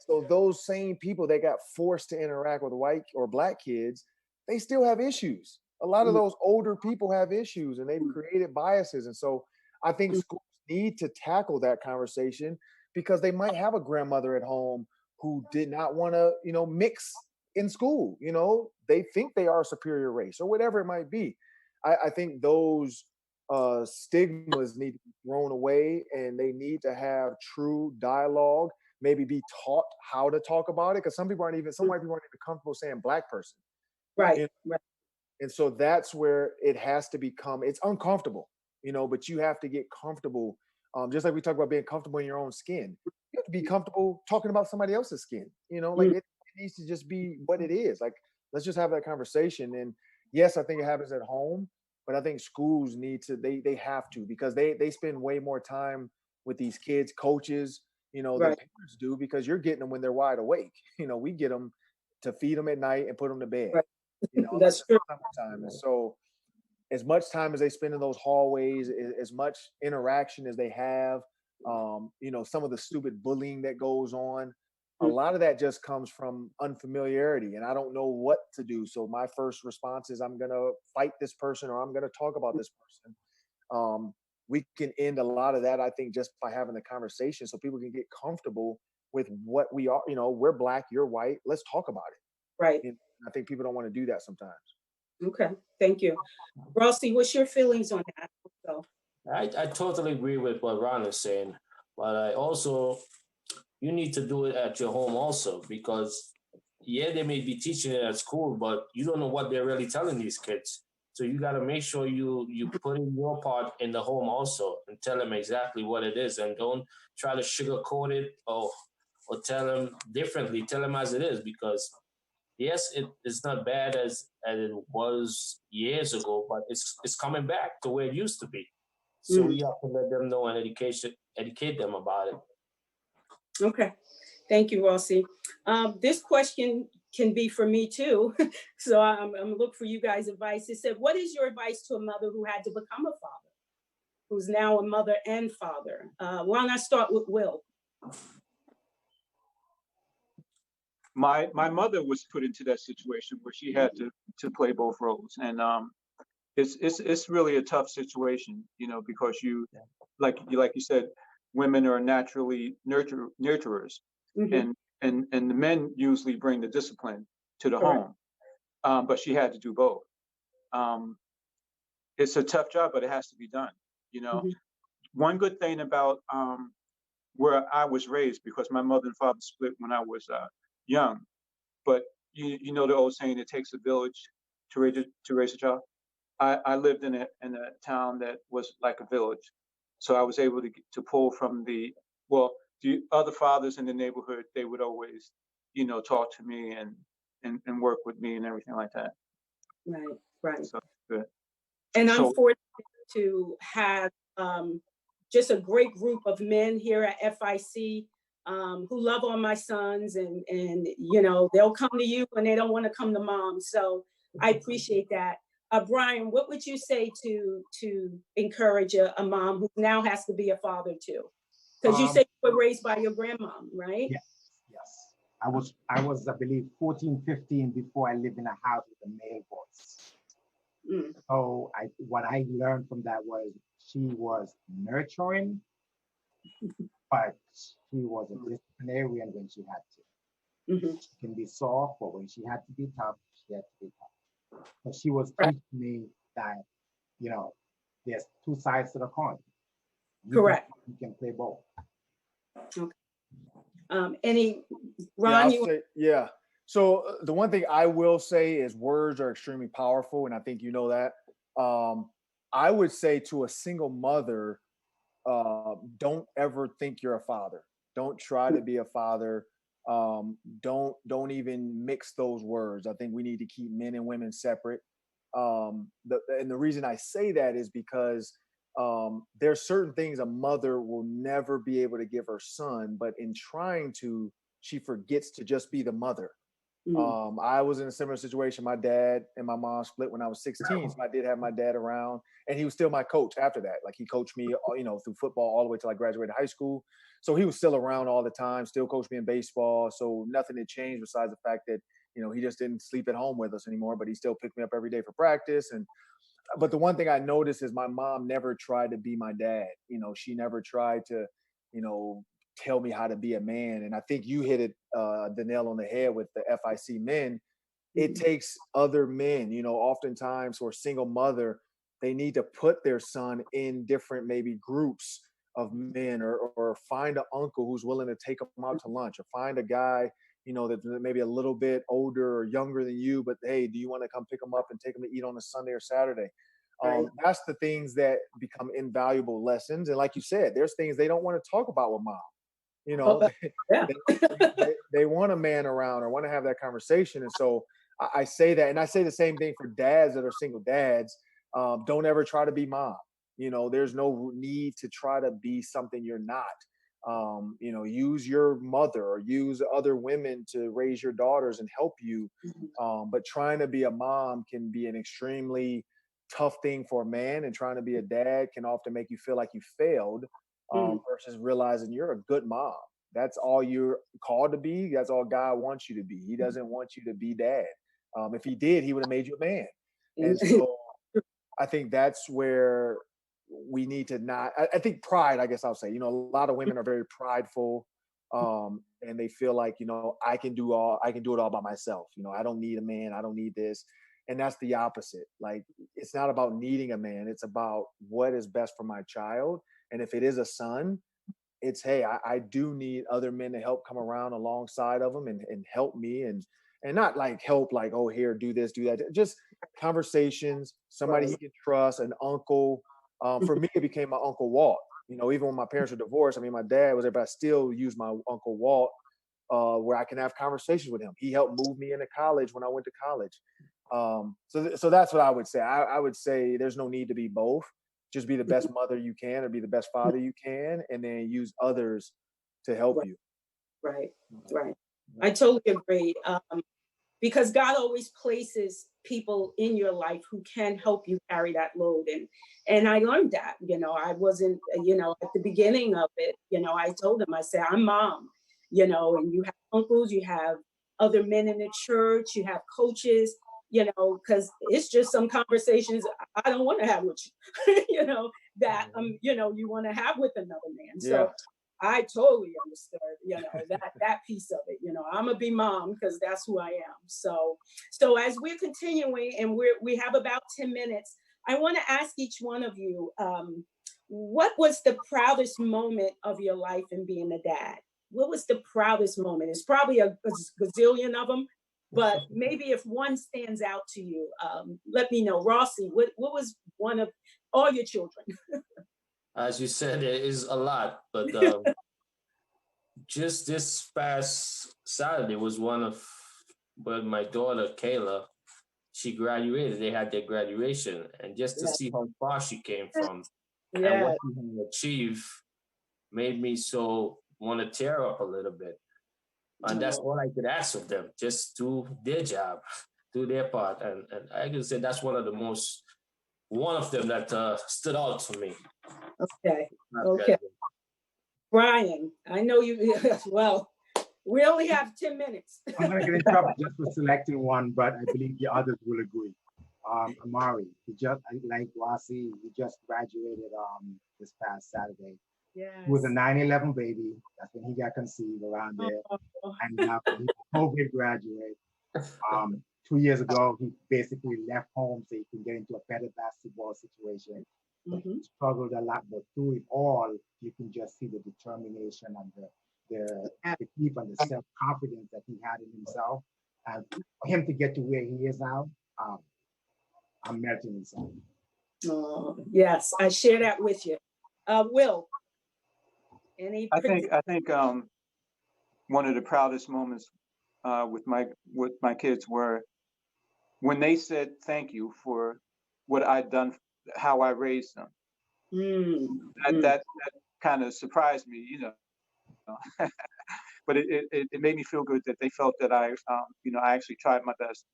So those same people that got forced to interact with white or Black kids, they still have issues. A lot of those older people have issues, and they've created biases. And so I think schools need to tackle that conversation, because they might have a grandmother at home who did not want to, mix in school. You know, they think they are a superior race or whatever it might be. I think those stigmas need to be thrown away, and they need to have true dialogue. Maybe be taught how to talk about it, because some white people aren't even comfortable saying black person. Right. Right. And so that's where it has to become, it's uncomfortable, you know, but you have to get comfortable. Just like we talk about being comfortable in your own skin, you have to be comfortable talking about somebody else's skin, you know, like it needs to just be what it is. Like, let's just have that conversation. And yes, I think it happens at home, but I think schools need to, they have to, because they spend way more time with these kids, coaches, you know, than parents do, because you're getting them when they're wide awake. You know, we get them to feed them at night and put them to bed. Right. You know, that's true. time. And so as much time as they spend in those hallways, as much interaction as they have, you know, some of the stupid bullying that goes on, a lot of that just comes from unfamiliarity, and I don't know what to do. So my first response is, I'm going to fight this person, or I'm going to talk about this person. We can end a lot of that, I think, just by having the conversation, so people can get comfortable with what we are. You know, we're black, you're white. Let's talk about it. Right. And I think people don't want to do that sometimes. Okay, thank you. Rossi, what's your feelings on that? So. I totally agree with what Ron is saying, but I also, you need to do it at your home also, because yeah, they may be teaching it at school, but you don't know what they're really telling these kids. So you got to make sure you put in your part in the home also, and tell them exactly what it is, and don't try to sugarcoat it or tell them differently. Tell them as it is, because yes, it's not bad as it was years ago, but it's coming back to where it used to be. So we have to let them know and educate them about it. Okay, thank you, Rossi. This question can be for me too, so I'm looking for you guys' advice. It said, "What is your advice to a mother who had to become a father, who's now a mother and father?" Why don't I start with Will? My mother was put into that situation where she had to play both roles, and it's really a tough situation, you know, because like you said, women are naturally nurturers, and the men usually bring the discipline to the home, but she had to do both. It's a tough job, but it has to be done. You know, one good thing about where I was raised, because my mother and father split when I was young. But you know the old saying, it takes a village to raise a child. I lived in a town that was like a village, so I was able to pull from the other fathers in the neighborhood. They would always, you know, talk to me and work with me and everything like that. Right. So good. And I'm fortunate to have just a great group of men here at FIC. Who love all my sons, and you know, they'll come to you when they don't want to come to mom. So I appreciate that. Brian, what would you say to encourage a mom who now has to be a father too? Because you said you were raised by your grandmom, right? Yes. I was, I believe, 14, 15 before I lived in a house with a male voice. So what I learned from that was she was nurturing, but she was a disciplinarian when she had to. She can be soft, but when she had to be tough, she had to be tough. But she was teaching me that, you know, there's two sides to the coin. Correct. You can play both. Okay. Ron? Yeah. So the one thing I will say is words are extremely powerful, and I think you know that. I would say to a single mother, don't ever think you're a father. Don't try to be a father. Don't even mix those words. I think we need to keep men and women separate. And the reason I say that is because there's certain things a mother will never be able to give her son, but in trying to, she forgets to just be the mother. I was in a similar situation. My dad and my mom split when I was 16. So I did have my dad around, and he was still my coach after that. Like, he coached me, you know, through football all the way till I graduated high school. So he was still around all the time, still coached me in baseball. So nothing had changed besides the fact that, you know, he just didn't sleep at home with us anymore, but he still picked me up every day for practice. But the one thing I noticed is my mom never tried to be my dad. You know, she never tried to, you know, tell me how to be a man. And I think you hit it, the nail on the head with the FIC men. It takes other men, you know, oftentimes, or single mother, they need to put their son in different maybe groups of men, or find an uncle who's willing to take them out to lunch, or find a guy, you know, that's maybe a little bit older or younger than you, but hey, do you want to come pick them up and take them to eat on a Sunday or Saturday? Right. That's the things that become invaluable lessons. And like you said, there's things they don't want to talk about with mom. You know, Yeah. they want a man around or want to have that conversation. And so I say that, and I say the same thing for dads that are single dads. Don't ever try to be mom. You know, there's no need to try to be something you're not. You know, use your mother or use other women to raise your daughters and help you. But trying to be a mom can be an extremely tough thing for a man, and trying to be a dad can often make you feel like you failed, versus realizing you're a good mom. That's all you're called to be. That's all God wants you to be. He doesn't want you to be dad. If he did, he would have made you a man. And so I think that's where we need to not, I think pride, I guess I'll say, you know, a lot of women are very prideful, and they feel like, you know, I can do it all by myself. You know, I don't need a man. I don't need this. And that's the opposite. Like, it's not about needing a man. It's about what is best for my child. And if it is a son, it's, hey, I do need other men to help come around alongside of them and help me, and not like help, like, oh, here, do this, do that. Just conversations, somebody he can trust, an uncle. For me, it became my Uncle Walt. You know, even when my parents were divorced, I mean, my dad was there, but I still use my Uncle Walt, where I can have conversations with him. He helped move me into college when I went to college. So that's what I would say. I would say there's no need to be both. Just be the best mother you can, or be the best father you can, and then use others to help you. Right. I totally agree. Because God always places people in your life who can help you carry that load. And I learned that, you know, I wasn't, you know, at the beginning of it, you know, I told him, I said, I'm mom, you know, and you have uncles, you have other men in the church, you have coaches, you know, because it's just some conversations I don't want to have with you, you know, that, you know, you want to have with another man. So I totally understood, you know, that piece of it. You know, I'm gonna be mom because that's who I am. So as we're continuing, and we have about 10 minutes, I want to ask each one of you, what was the proudest moment of your life in being a dad? What was the proudest moment? It's probably a gazillion of them, but maybe if one stands out to you, let me know. Rossi, what was one of all your children? As you said, there is a lot, but just this past Saturday was one of, but my daughter Kayla, she graduated. They had their graduation, and just to see how far she came from and what she had achieved made me so want to tear up a little bit. And that's all I could ask of them: just do their job, do their part, and I can say that's one of them that stood out to me. Okay. Brian, I know you, well, we only have 10 minutes. I'm going to get in trouble just for selecting one, but I believe the others will agree. Amari, he just, like Rossi, he just graduated this past Saturday. Yes. He was a 9/11 baby. That's when he got conceived, around there. And now he's a COVID graduate. 2 years ago, he basically left home so he can get into a better basketball situation. He struggled a lot, but through it all, you can just see the determination and the belief and the self-confidence that he had in himself. And for him to get to where he is now, I'm melting inside. Oh, yes, I share that with you. Will, I think one of the proudest moments with my kids were when they said thank you for what I'd done, how I raised them. That kind of surprised me, you know. But it made me feel good that they felt that I actually tried my best.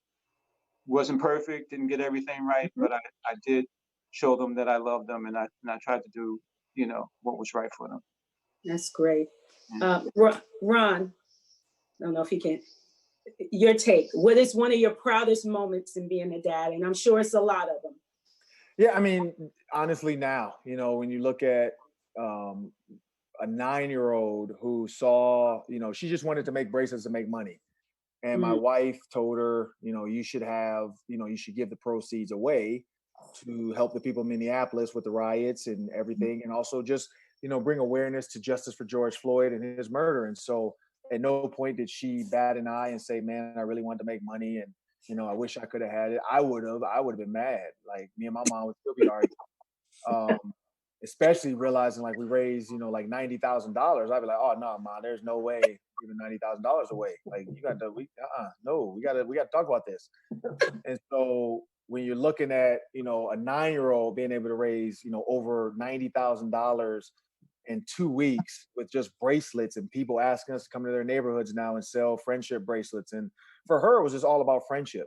Wasn't perfect, didn't get everything right, but I did show them that I loved them, and I tried to do, you know, what was right for them. That's great. Ron, I don't know if he can. Your take. What is one of your proudest moments in being a dad? And I'm sure it's a lot of them. Yeah, I mean, honestly, now, you know, when you look at a 9-year-old who saw, she just wanted to make bracelets to make money. And my wife told her, you should give the proceeds away to help the people in Minneapolis with the riots and everything. And also just, bring awareness to justice for George Floyd and his murder. And so at no point did she bat an eye and say, man, I really wanted to make money. And, I wish I could have had it. I would have been mad. Like me and my mom would still be arguing. Especially realizing like we raised, like $90,000. I'd be like, oh no, ma, there's no way giving $90,000 away. Like you got to, no, we got to talk about this. And so when you're looking at, a 9-year-old being able to raise, over $90,000 in 2 weeks with just bracelets, and people asking us to come to their neighborhoods now and sell friendship bracelets. And for her, it was just all about friendship.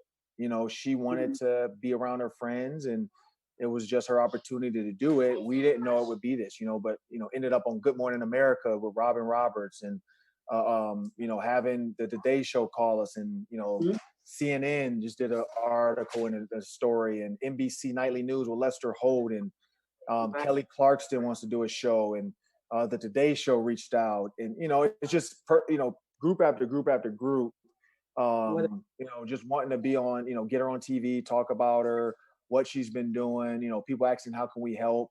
She wanted to be around her friends, and it was just her opportunity to do it. We didn't know it would be this, but, ended up on Good Morning America with Robin Roberts, and, having the Today Show call us, and, CNN just did an article and a story, and NBC Nightly News with Lester Holt, and Kelly Clarkson wants to do a show, and the Today Show reached out, and, it's just, group after group after group, just wanting to be on, get her on TV, talk about her, what she's been doing, people asking, how can we help?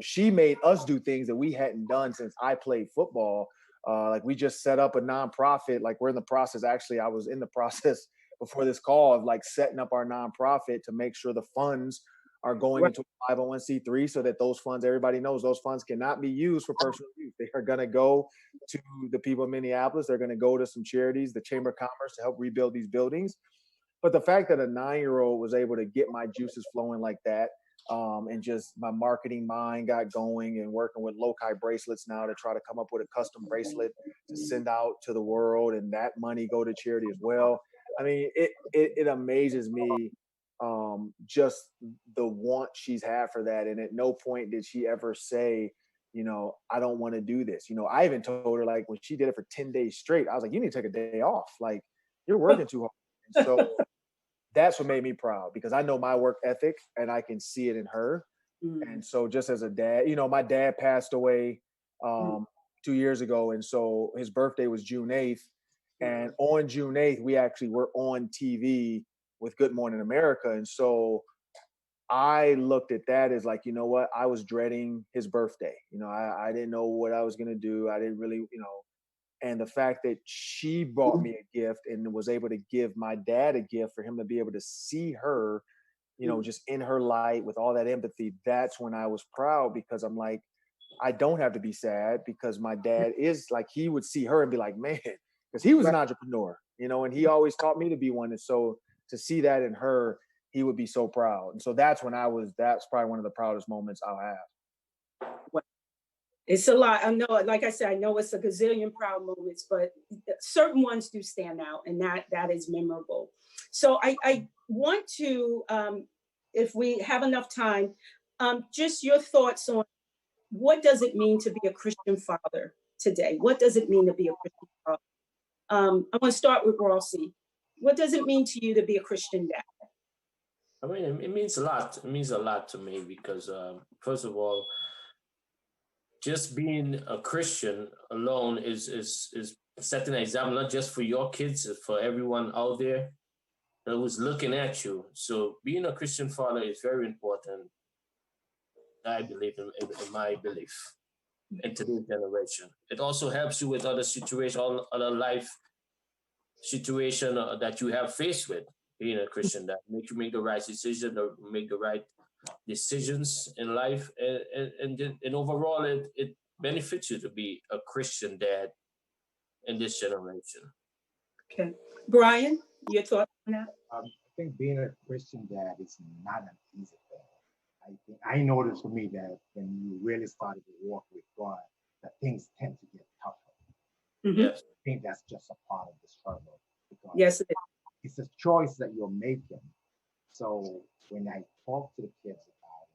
She made us do things that we hadn't done since I played football. Like we just set up a nonprofit. Like we're in the process. Actually, I was in the process before this call of like setting up our nonprofit to make sure the funds are going into a 501c3, so that those funds, everybody knows those funds cannot be used for personal use. They are going to go to the people in Minneapolis. They're going to go to some charities, the Chamber of Commerce, to help rebuild these buildings. But the fact that a 9-year-old was able to get my juices flowing like that, and just my marketing mind got going, and working with Loci bracelets now to try to come up with a custom bracelet to send out to the world, and that money go to charity as well. I mean, it amazes me, just the want she's had for that. And at no point did she ever say, I don't want to do this. I even told her, like when she did it for 10 days straight, I was like, you need to take a day off. Like you're working too hard. And so that's what made me proud, because I know my work ethic and I can see it in her. And so just as a dad, my dad passed away 2 years ago. And so his birthday was June 8th. And on June 8th, we actually were on TV with Good Morning America. And so I looked at that as like, you know what? I was dreading his birthday. I didn't know what I was going to do. I didn't really, and the fact that she bought me a gift and was able to give my dad a gift for him to be able to see her, just in her light with all that empathy, that's when I was proud, because I'm like, I don't have to be sad, because my dad is like, he would see her and be like, man, because he was an entrepreneur, and he always taught me to be one. And so to see that in her, he would be so proud. And so that's probably one of the proudest moments I'll have. It's a lot. I know, like I said, I know it's a gazillion proud moments, but certain ones do stand out, and that is memorable. So I want to, if we have enough time, just your thoughts on what does it mean to be a Christian father today? What does it mean to be a Christian father? I want to start with Rossi. What does it mean to you to be a Christian dad? I mean, it means a lot. It means a lot to me because, first of all, just being a Christian alone is setting an example, not just for your kids, for everyone out there that was looking at you. So being a Christian father is very important, I believe, in my belief, in today's generation. It also helps you with other situations, other life situation that you have faced with being a Christian, that make you make the right decision or make the right decisions in life, and overall it benefits you to be a Christian dad in this generation. Okay, Brian, your thoughts on that? I think being a Christian dad is not an easy thing. I noticed for me that when you really started to walk with God, that things tend to get tougher. Yes. I think that's just a part of the struggle, because Yes, it is. it's a choice that you're making. So when I talk to the kids about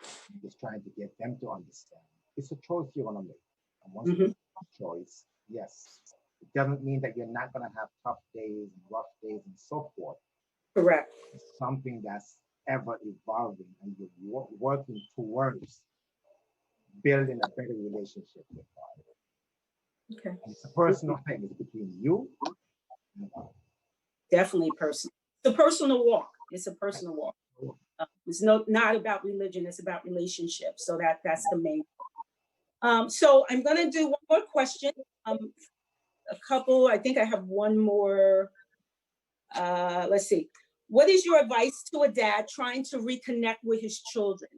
it, I'm just trying to get them to understand it's a choice you're gonna make. And once you make a choice, yes, it doesn't mean that you're not gonna have tough days and rough days and so forth. Correct. It's something that's ever evolving, and you're working towards building a better relationship with God. Okay. And it's a personal thing. It's between you and God. Definitely personal. It's a personal walk. It's a personal walk. It's not about religion. It's about relationships. So that's the main. So I'm going to do one more question. A couple. I think I have one more. Let's see. What is your advice to a dad trying to reconnect with his children?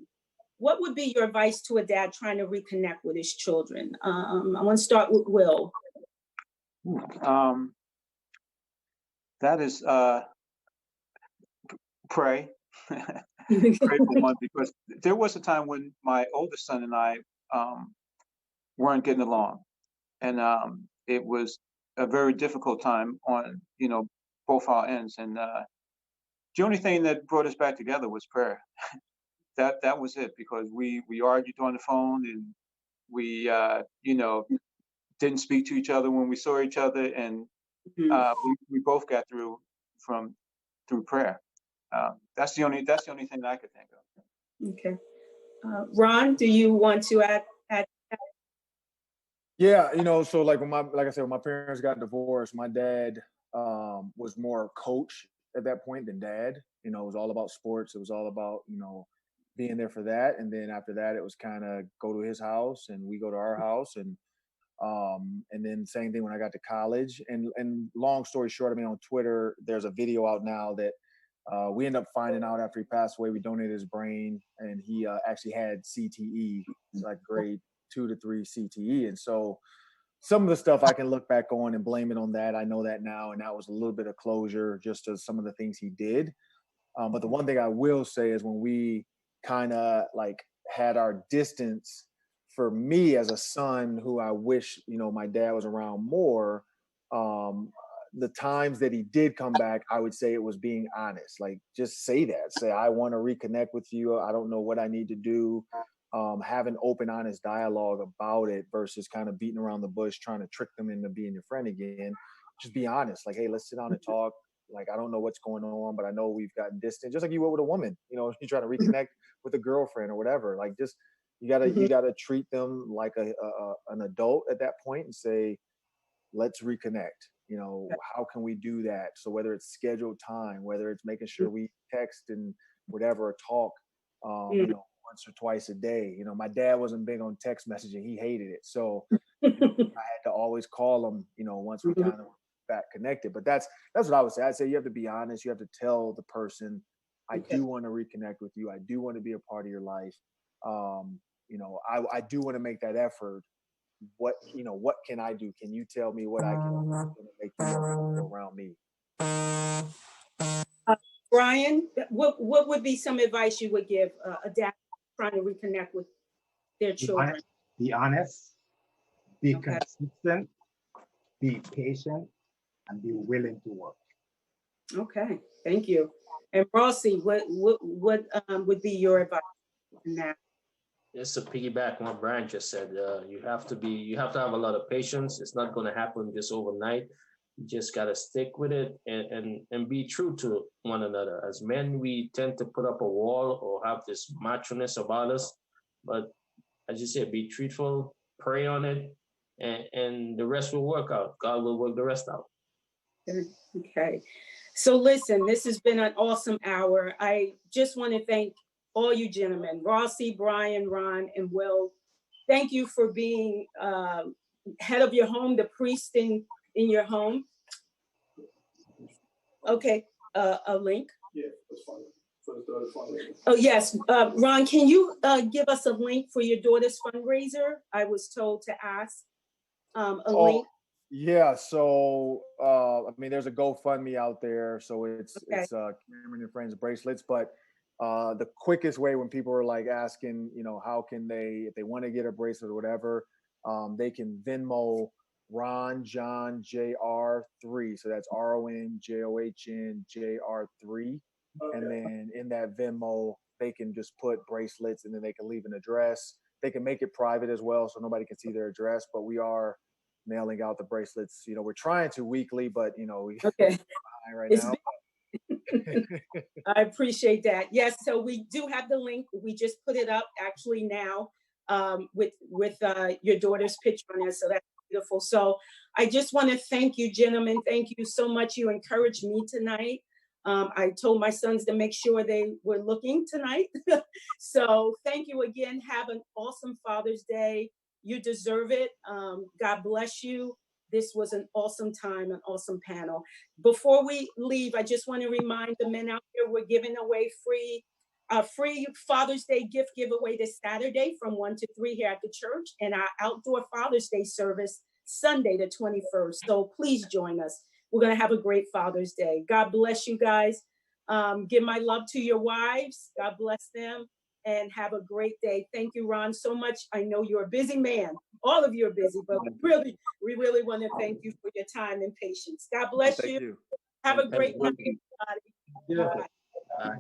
What would be your advice to a dad trying to reconnect with his children? I want to start with Will. That is pray. Pray for one, because there was a time when my oldest son and I weren't getting along, and it was a very difficult time on both our ends. And the only thing that brought us back together was prayer. That was it, because we argued on the phone, and we didn't speak to each other when we saw each other, and we both got through prayer. That's the only thing that I could think of. Okay. Ron, do you want to add? Yeah, so like I said, when my parents got divorced, my dad was more coach at that point than dad. It was all about sports. It was all about, being there for that. And then after that, it was kind of go to his house and we go to our house. And then same thing when I got to college. And long story short, on Twitter, there's a video out now that we ended up finding out after he passed away. We donated his brain, and he actually had CTE, like grade 2 to 3 CTE. And so some of the stuff I can look back on and blame it on that. I know that now, and that was a little bit of closure just to some of the things he did. But the one thing I will say is when we kind of like had our distance, for me as a son who I wish, my dad was around more, the times that he did come back, I would say it was being honest. Like, just say that. Say, I want to reconnect with you. I don't know what I need to do. Have an open, honest dialogue about it versus kind of beating around the bush, trying to trick them into being your friend again. Just be honest. Like, hey, let's sit down and talk. Like, I don't know what's going on, but I know we've gotten distant, just like you would with a woman. You try to reconnect with a girlfriend or whatever. Like, just you gotta treat them like an adult at that point and say, let's reconnect. How can we do that? So whether it's scheduled time, whether it's making sure we text and whatever, or talk, once or twice a day. My dad wasn't big on text messaging. He hated it. So I had to always call him, once we kind of back connected. But that's what I would say. I'd say you have to be honest. You have to tell the person, I do want to reconnect with you. I do want to be a part of your life. I do want to make that effort. What can I do? Can you tell me what I can do to make you more around me? Brian, what would be some advice you would give a dad trying to reconnect with their children? Be honest, be consistent, be patient, and be willing to work. Okay, thank you. And Rossi, what would be your advice in that? Just to piggyback on what Brian just said, you have to have a lot of patience. It's not going to happen just overnight. You just got to stick with it and be true to one another. As men, we tend to put up a wall or have this macho-ness about us. But as you said, be truthful, pray on it, and the rest will work out. God will work the rest out. Okay. So listen, this has been an awesome hour. I just want to thank all you gentlemen, Rossi, Brian, Ron, and Will. Thank you for being head of your home, the priest in your home. Okay, a link. Yeah, that's fine. For the daughter's fundraiser. Oh yes, Ron, can you give us a link for your daughter's fundraiser? I was told to ask a link. Yeah, so there's a GoFundMe out there, so it's Cameron and Friends bracelets. But the quickest way when people are like asking, how can they, if they want to get a bracelet or whatever, they can Venmo Ron John Jr. 3. So that's RONJOHN JR 3. Okay. And then in that Venmo, they can just put bracelets, and then they can leave an address. They can make it private as well, so nobody can see their address. But we are mailing out the bracelets. We're trying to weekly, but we behind right now. I appreciate that. Yes, so we do have the link. We just put it up actually now. with your daughter's picture on there. So that's beautiful. So I just want to thank you, gentlemen. Thank you so much. You encouraged me tonight. I told my sons to make sure they were looking tonight. So thank you again. Have an awesome Father's Day. You deserve it. God bless you. This was an awesome time, an awesome panel. Before we leave, I just want to remind the men out there, we're giving away free Father's Day gift giveaway this Saturday from 1 to 3 here at the church, and our outdoor Father's Day service Sunday the 21st. So please join us. We're going to have a great Father's Day. God bless you guys. Give my love to your wives. God bless them, and have a great day. Thank you, Ron, so much. I know you're a busy man. All of you are busy, but we really want to thank you for your time and patience. God bless you. Have a great night, everybody. Yeah. Bye.